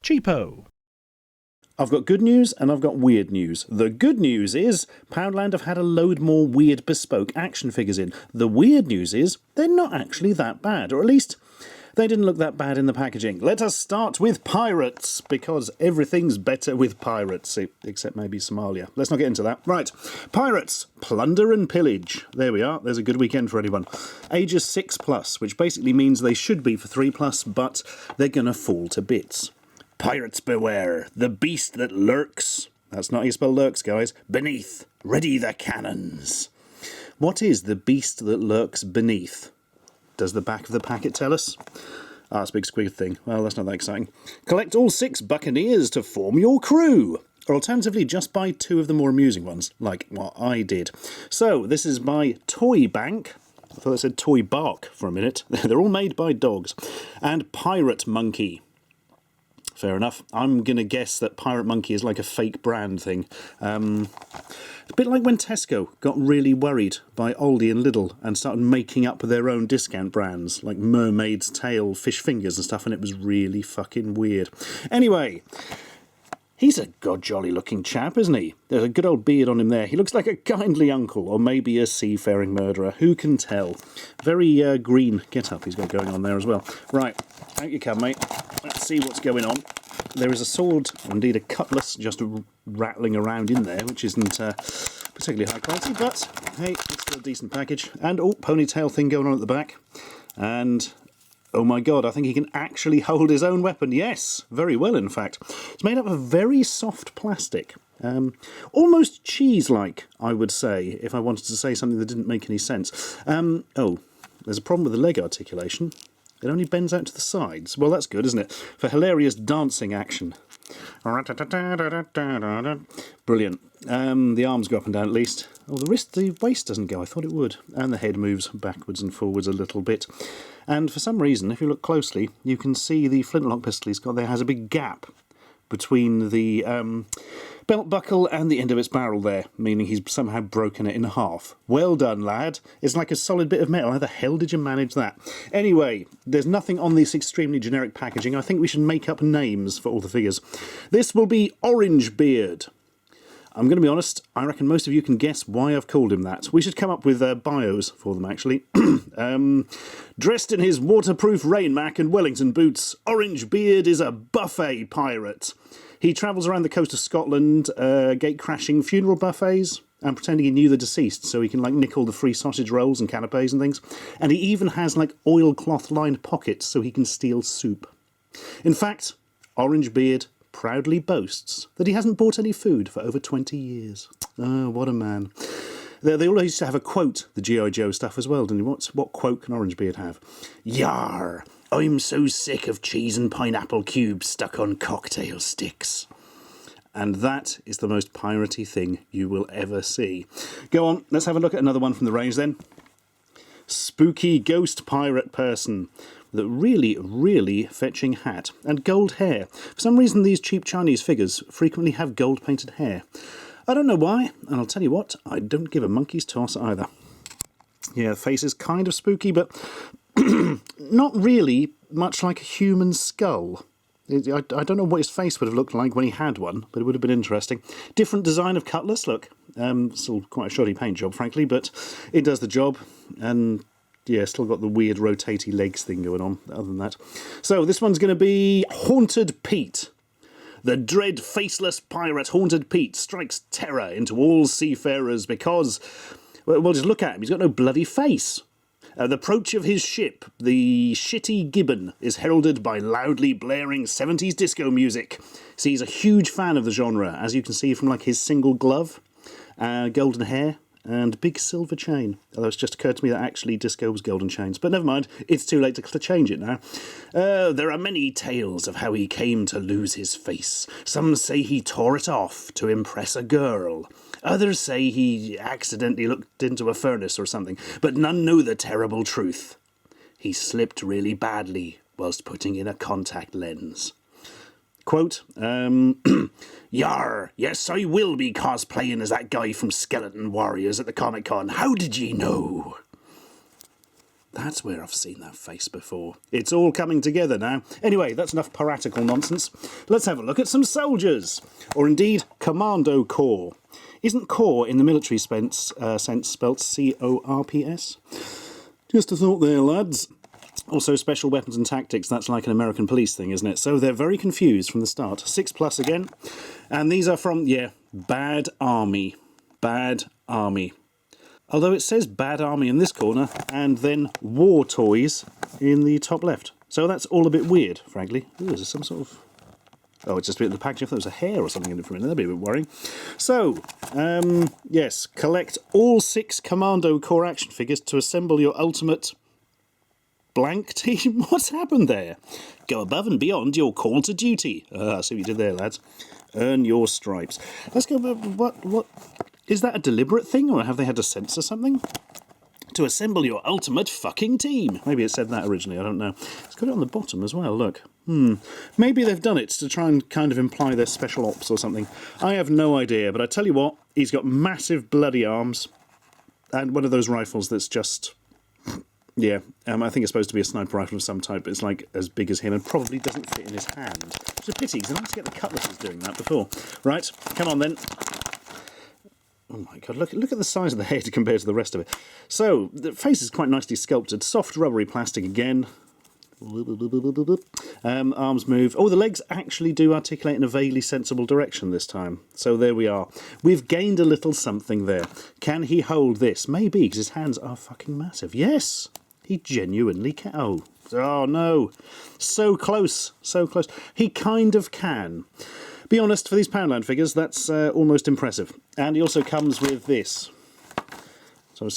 Cheapo. I've got good news and I've got weird news. The good news is Poundland have had a load more weird bespoke action figures in. The weird news is they're not actually that bad, or at least they didn't look that bad in the packaging. Let us start with pirates, because everything's better with pirates, except maybe Somalia. Let's not get into that. Right, pirates, plunder and pillage. There we are, there's a good weekend for anyone. Ages 6+, which basically means they should be for 3+, but they're gonna fall to bits. Pirates beware, the beast that lurks. That's not how you spell lurks, guys. Beneath, ready the cannons. What is the beast that lurks beneath? Does the back of the packet tell us? Ah, it's a big squid thing. Well, that's not that exciting. Collect all 6 buccaneers to form your crew. Or alternatively, just buy 2 of the more amusing ones, like what I did. So, this is by Toy Bank. I thought it said Toy Bark for a minute. They're all made by dogs. And Pirate Monkey. Fair enough. I'm going to guess that Pirate Monkey is like a fake brand thing. A bit like when Tesco got really worried by Aldi and Lidl and started making up their own discount brands, like Mermaid's Tail, Fish Fingers and stuff, and it was really fucking weird. Anyway, he's a god-jolly looking chap, isn't he? There's a good old beard on him there. He looks like a kindly uncle, or maybe a seafaring murderer. Who can tell? Very green get-up he's got going on there as well. Right, out you come, mate. Let's see what's going on. There is a sword, or indeed a cutlass, just rattling around in there, which isn't particularly high quality, but hey, it's still a decent package. And, oh, ponytail thing going on at the back. And, oh my god, I think he can actually hold his own weapon. Yes, very well, in fact. It's made up of very soft plastic. Almost cheese-like, I would say, if I wanted to say something that didn't make any sense. Oh, there's a problem with the leg articulation. It only bends out to the sides. Well, that's good, isn't it? For hilarious dancing action. Brilliant. The arms go up and down at least. Oh, the waist doesn't go. I thought it would. And the head moves backwards and forwards a little bit. And for some reason, if you look closely, you can see the flintlock pistol he's got there has a big gap between the belt buckle and the end of its barrel there, meaning he's somehow broken it in half. Well done, lad. It's like a solid bit of metal. How the hell did you manage that? Anyway, there's nothing on this extremely generic packaging. I think we should make up names for all the figures. This will be Orange Beard. I'm going to be honest, I reckon most of you can guess why I've called him that. We should come up with bios for them, actually. Dressed in his waterproof rain mac and Wellington boots, Orange Beard is a buffet pirate. He travels around the coast of Scotland, gate-crashing funeral buffets and pretending he knew the deceased so he can, like, nick all the free sausage rolls and canapes and things. And he even has, like, oilcloth-lined pockets so he can steal soup. In fact, Orange Beard proudly boasts that he hasn't bought any food for over 20 years. Oh, what a man. They always used to have a quote, the G.I. Joe stuff as well, didn't they? What quote can Orange Beard have? Yar, I'm so sick of cheese and pineapple cubes stuck on cocktail sticks. And that is the most piratey thing you will ever see. Go on, let's have a look at another one from the range then. Spooky ghost pirate person. The really, really fetching hat and gold hair. For some reason, these cheap Chinese figures frequently have gold-painted hair. I don't know why, and I'll tell you what, I don't give a monkey's toss either. Yeah, the face is kind of spooky, but not really much like a human skull. I don't know what his face would have looked like when he had one, but it would have been interesting. Different design of cutlass, look. Still quite a shoddy paint job, frankly, but it does the job, and yeah, still got the weird rotaty legs thing going on, other than that. So, this one's going to be Haunted Pete. The dread faceless pirate Haunted Pete strikes terror into all seafarers because, well, just look at him, he's got no bloody face. The approach of his ship, the Shitty Gibbon, is heralded by loudly blaring 70s disco music. See, he's a huge fan of the genre, as you can see from, like, his single glove, golden hair, and big silver chain. Although it's just occurred to me that actually disco was golden chains. But never mind, it's too late to change it now. There are many tales of how he came to lose his face. Some say he tore it off to impress a girl. Others say he accidentally looked into a furnace or something. But none know the terrible truth. He slipped really badly whilst putting in a contact lens. Quote, Yar, yes, I will be cosplaying as that guy from Skeleton Warriors at the Comic-Con. How did ye know? That's where I've seen that face before. It's all coming together now. Anyway, that's enough piratical nonsense. Let's have a look at some soldiers, or indeed Commando Corps. Isn't corps in the military sense spelt C-O-R-P-S? Just a thought there, lads. Also, special weapons and tactics, that's like an American police thing, isn't it? So they're very confused from the start. 6+ again. And these are from, yeah, Bad Army. Bad Army. Although it says Bad Army in this corner, and then War Toys in the top left. So that's all a bit weird, frankly. Ooh, is there some sort of... Oh, it's just a bit of the packaging. I thought there was a hair or something in it for a minute. That'd be a bit worrying. So, yes, collect all 6 Commando Corps action figures to assemble your ultimate... blank team? What's happened there? Go above and beyond your call to duty. I see what you did there, lads. Earn your stripes. Let's go... What... Is that a deliberate thing, or have they had to censor something? To assemble your ultimate fucking team. Maybe it said that originally, I don't know. It's got it on the bottom as well, look. Maybe they've done it to try and kind of imply they're special ops or something. I have no idea, but I tell you what, he's got massive bloody arms. And one of those rifles that's just... Yeah, I think it's supposed to be a sniper rifle of some type, but it's like as big as him and probably doesn't fit in his hand. It's a pity, because I managed to get the cutlasses doing that before. Right, come on then. Oh my god, look at the size of the head compared to the rest of it. So, the face is quite nicely sculpted. Soft rubbery plastic again. Arms move. Oh, the legs actually do articulate in a vaguely sensible direction this time. So there we are. We've gained a little something there. Can he hold this? Maybe, because his hands are fucking massive. Yes! He genuinely can. Oh no. So close. So close. He kind of can. Be honest, for these Poundland figures, that's almost impressive. And he also comes with this. So,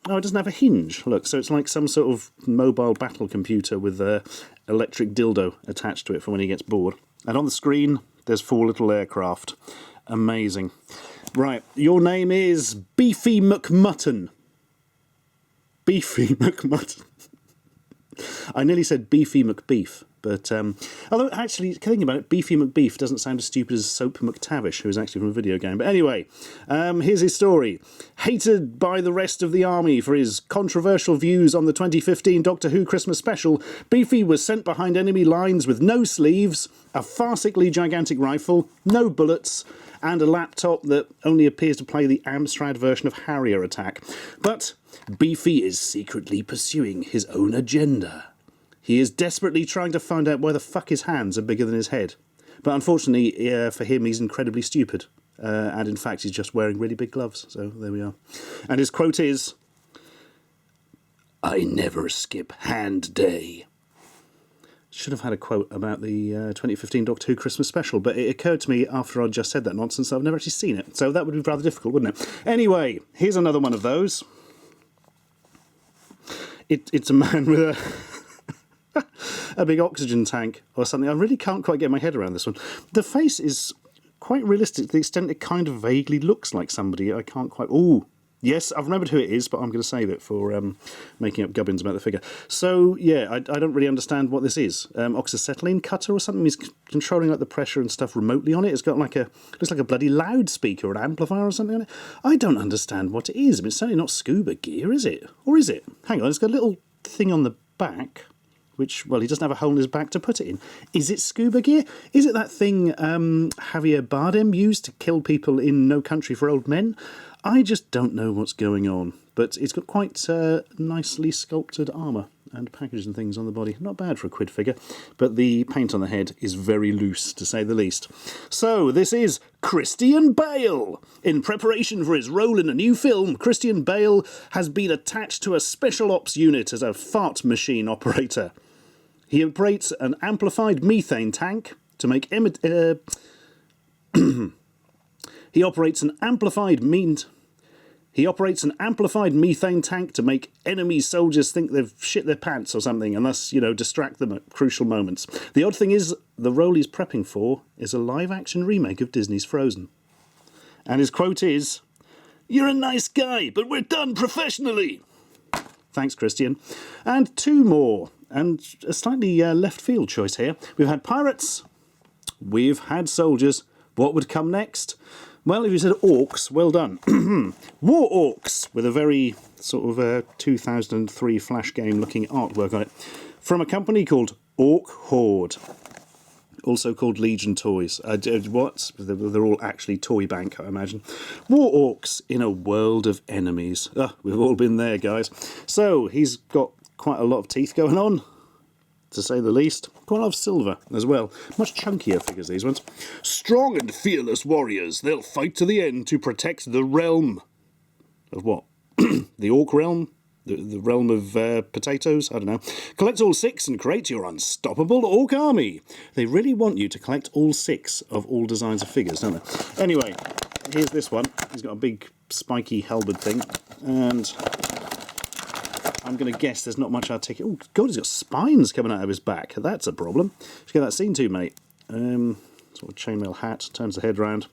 no, it doesn't have a hinge. Look, so it's like some sort of mobile battle computer with an electric dildo attached to it for when he gets bored. And on the screen, there's 4 little aircraft. Amazing. Right, your name is Beefy McMutton. Beefy McMutton. I nearly said Beefy McBeef. But, although, actually, thinking about it, Beefy McBeef doesn't sound as stupid as Soap McTavish, who is actually from a video game. But anyway, here's his story. Hated by the rest of the army for his controversial views on the 2015 Doctor Who Christmas special, Beefy was sent behind enemy lines with no sleeves, a farcically gigantic rifle, no bullets, and a laptop that only appears to play the Amstrad version of Harrier Attack. But Beefy is secretly pursuing his own agenda. He is desperately trying to find out why the fuck his hands are bigger than his head. But unfortunately, for him, he's incredibly stupid. And in fact, he's just wearing really big gloves. So there we are. And his quote is, "I never skip hand day." Should have had a quote about the 2015 Doctor Who Christmas special, but it occurred to me after I'd just said that nonsense, I've never actually seen it. So that would be rather difficult, wouldn't it? Anyway, here's another one of those. It's a man with a big oxygen tank or something. I really can't quite get my head around this one. The face is quite realistic to the extent it kind of vaguely looks like somebody. I can't quite... Ooh, yes, I've remembered who it is, but I'm going to save it for making up gubbins about the figure. So, yeah, I don't really understand what this is. Oxyacetylene cutter or something? He's controlling like the pressure and stuff remotely on it. It's got like looks like a bloody loudspeaker or an amplifier or something on it. I don't understand what it is. I mean, it's certainly not scuba gear, is it? Or is it? Hang on, it's got a little thing on the back, which, well, he doesn't have a hole in his back to put it in. Is it scuba gear? Is it that thing Javier Bardem used to kill people in No Country for Old Men? I just don't know what's going on. But it's got quite nicely sculpted armour and packages and things on the body. Not bad for a quid figure, but the paint on the head is very loose, to say the least. So, this is Christian Bale. In preparation for his role in a new film, Christian Bale has been attached to a special ops unit as a fart machine operator. He operates an amplified methane tank to make He operates an amplified methane tank to make enemy soldiers think they've shit their pants or something, and thus, distract them at crucial moments. The odd thing is, the role he's prepping for is a live-action remake of Disney's Frozen. And his quote is, "You're a nice guy, but we're done professionally." Thanks, Christian. And 2 more, and a slightly left field choice here. We've had pirates, we've had soldiers. What would come next? Well, if you said orcs, well done. War Orcs, with a very sort of 2003 Flash game looking artwork on it, from a company called Orc Horde, also called Legion Toys. What? They're all actually Toy Bank, I imagine. War Orcs in a world of enemies. We've all been there, guys. So, he's got quite a lot of teeth going on, to say the least. Quite a lot of silver as well. Much chunkier figures, these ones. Strong and fearless warriors. They'll fight to the end to protect the realm. Of what? The Orc realm? The realm of potatoes? I don't know. Collect all 6 and create your unstoppable Orc army. They really want you to collect all 6 of all designs of figures, don't they? Anyway, here's this one. He's got a big spiky halberd thing. And I'm going to guess there's not much articulation. Oh, God, he's got spines coming out of his back. That's a problem. Let's get that scene too, mate. Sort of chainmail hat. Turns the head round.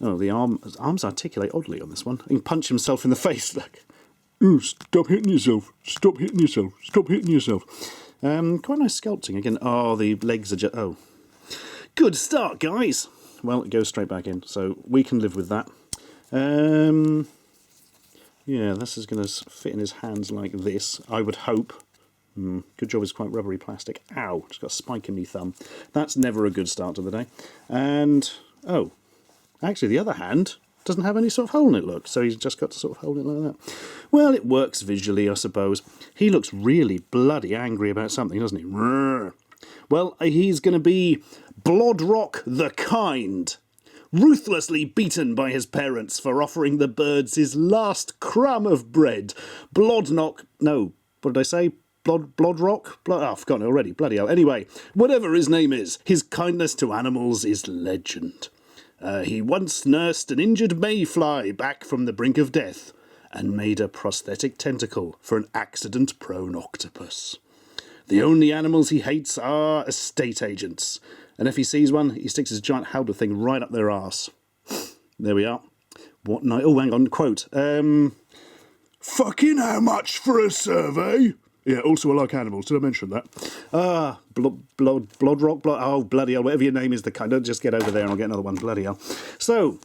Oh, the arms articulate oddly on this one. He can punch himself in the face. Look. Ooh, stop hitting yourself. Stop hitting yourself. Stop hitting yourself. Quite nice sculpting. Again, oh, the legs are just... Oh. Good start, guys. Well, it goes straight back in, so we can live with that. Yeah, this is going to fit in his hands like this, I would hope. Good job, it's quite rubbery plastic. Ow, just got a spike in my thumb. That's never a good start to the day. And, oh, actually the other hand doesn't have any sort of hole in it, look. So he's just got to sort of hold it like that. Well, it works visually, I suppose. He looks really bloody angry about something, doesn't he? Well, he's going to be Blodrock the Kind. Ruthlessly beaten by his parents for offering the birds his last crumb of bread. Blodrock... No, what did I say? Blodrock? I've forgotten already. Bloody hell. Anyway, whatever his name is, his kindness to animals is legend. He once nursed an injured mayfly back from the brink of death and made a prosthetic tentacle for an accident-prone octopus. The only animals he hates are estate agents, and if he sees one, he sticks his giant halberd thing right up their arse. There we are. What night? Oh, hang on. Quote. Fucking how much for a survey? Yeah, also I like animals. Did I mention that? Blodrock, oh, bloody hell, whatever your name is, the kind. Don't just get over there and I'll get another one, bloody hell. So,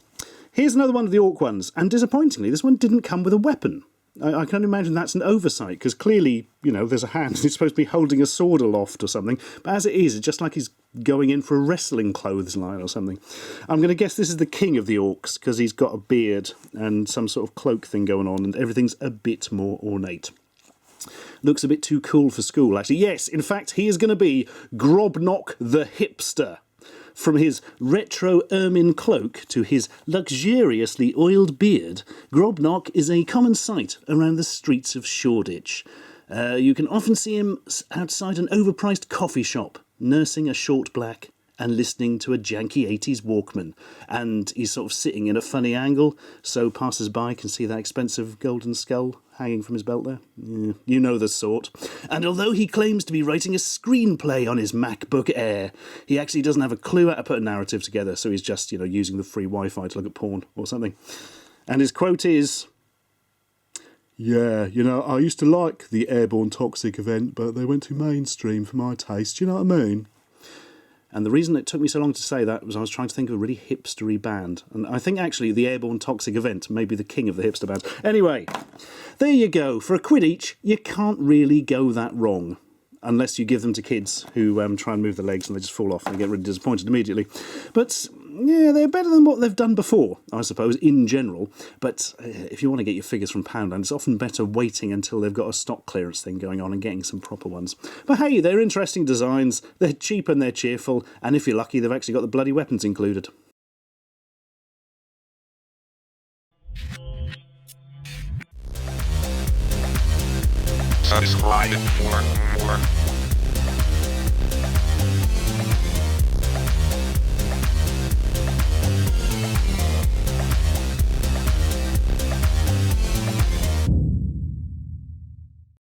here's another one of the Orc ones, and disappointingly, this one didn't come with a weapon. I can only imagine that's an oversight, because clearly, you know, there's a hand, and he's supposed to be holding a sword aloft or something, but as it is, it's just like he's going in for a wrestling clothesline or something. I'm going to guess this is the king of the Orcs, because he's got a beard and some sort of cloak thing going on, and everything's a bit more ornate. Looks a bit too cool for school, actually. Yes, in fact, he is going to be Grobnock the Hipster. From his retro ermine cloak to his luxuriously oiled beard, Grobnock is a common sight around the streets of Shoreditch. You can often see him outside an overpriced coffee shop, nursing a short black and listening to a janky 80s Walkman. And he's sort of sitting in a funny angle, so passers-by can see that expensive golden skull hanging from his belt there. Yeah, you know the sort. And although he claims to be writing a screenplay on his MacBook Air, he actually doesn't have a clue how to put a narrative together, so he's just, you know, using the free Wi-Fi to look at porn or something. And his quote is... Yeah, you know, I used to like the Airborne Toxic event, but they went too mainstream for my taste, you know what I mean? And the reason it took me so long to say that was I was trying to think of a really hipstery band. And I think actually the Airborne Toxic event may be the king of the hipster bands. Anyway, there you go. For £1 each, you can't really go that wrong. Unless you give them to kids who try and move their legs and they just fall off and get really disappointed immediately. But, yeah, they're better than what they've done before, I suppose, in general. But if you want to get your figures from Poundland, it's often better waiting until they've got a stock clearance thing going on and getting some proper ones. But hey, they're interesting designs, they're cheap and they're cheerful, and if you're lucky, they've actually got the bloody weapons included. Subscribe for more.